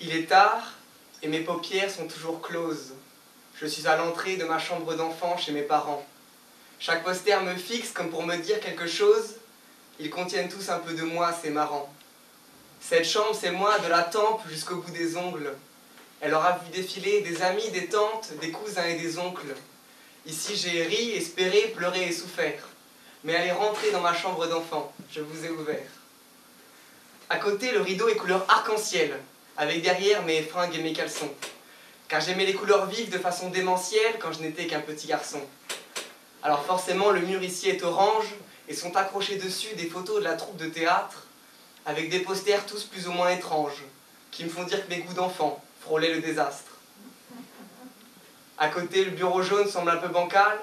Il est tard et mes paupières sont toujours closes. Je suis à l'entrée de ma chambre d'enfant chez mes parents. Chaque poster me fixe comme pour me dire quelque chose. Ils contiennent tous un peu de moi, c'est marrant. Cette chambre, c'est moi de la tempe jusqu'au bout des ongles. Elle aura vu défiler des amis, des tantes, des cousins et des oncles. Ici, j'ai ri, espéré, pleuré et souffert. Mais allez rentrer dans ma chambre d'enfant, je vous ai ouvert. À côté, le rideau est couleur arc-en-ciel, avec derrière mes fringues et mes caleçons. Car j'aimais les couleurs vives de façon démentielle quand je n'étais qu'un petit garçon. Alors forcément, le mur ici est orange, et sont accrochés dessus des photos de la troupe de théâtre, avec des posters tous plus ou moins étranges, qui me font dire que mes goûts d'enfant frôlaient le désastre. À côté, le bureau jaune semble un peu bancal,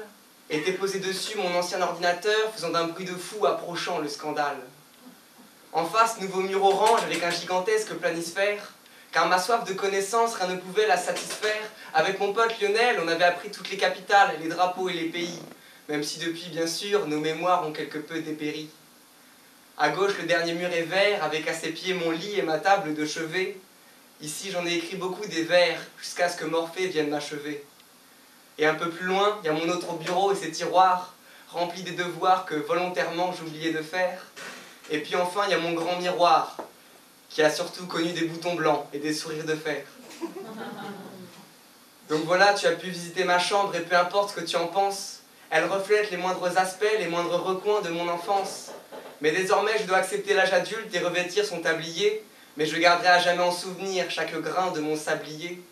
était posé dessus mon ancien ordinateur, faisant d'un bruit de fou approchant le scandale. En face, nouveau mur orange avec un gigantesque planisphère, car ma soif de connaissances, rien ne pouvait la satisfaire. Avec mon pote Lionel, on avait appris toutes les capitales, les drapeaux et les pays, même si depuis, bien sûr, nos mémoires ont quelque peu dépéri. À gauche, le dernier mur est vert, avec à ses pieds mon lit et ma table de chevet. Ici, j'en ai écrit beaucoup des vers, jusqu'à ce que Morphée vienne m'achever. Et un peu plus loin, il y a mon autre bureau et ses tiroirs, remplis des devoirs que volontairement j'oubliais de faire. Et puis enfin, il y a mon grand miroir, qui a surtout connu des boutons blancs et des sourires de fer. Donc voilà, tu as pu visiter ma chambre et peu importe ce que tu en penses, elle reflète les moindres aspects, les moindres recoins de mon enfance. Mais désormais, je dois accepter l'âge adulte et revêtir son tablier, mais je garderai à jamais en souvenir chaque grain de mon sablier.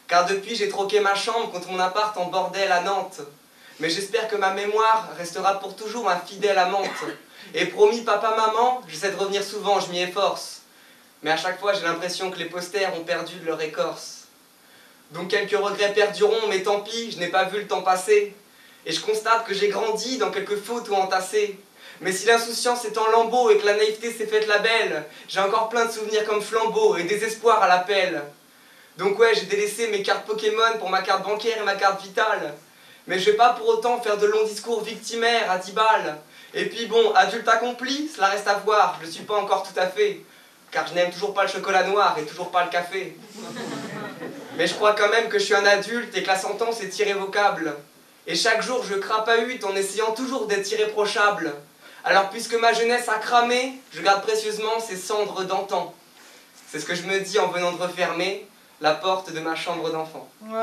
Car depuis, j'ai troqué ma chambre contre mon appart en bordel à Nantes. Mais j'espère que ma mémoire restera pour toujours ma fidèle amante. Et promis, papa, maman, j'essaie de revenir souvent, je m'y efforce. Mais à chaque fois, j'ai l'impression que les posters ont perdu de leur écorce. Donc quelques regrets perduront, mais tant pis, je n'ai pas vu le temps passer. Et je constate que j'ai grandi dans quelques fautes ou entassées. Mais si l'insouciance est en lambeaux et que la naïveté s'est faite la belle, j'ai encore plein de souvenirs comme flambeaux et désespoir à l'appel. Donc ouais, j'ai délaissé mes cartes Pokémon pour ma carte bancaire et ma carte vitale. Mais je vais pas pour autant faire de longs discours victimaires à 10 balles. Et puis bon, adulte accompli, cela reste à voir, je suis pas encore tout à fait. Car je n'aime toujours pas le chocolat noir et toujours pas le café. Mais je crois quand même que je suis un adulte et que la sentence est irrévocable. Et chaque jour je crapahute en essayant toujours d'être irréprochable. Alors puisque ma jeunesse a cramé, je garde précieusement ces cendres d'antan. C'est ce que je me dis en venant de refermer la porte de ma chambre d'enfant. Wow.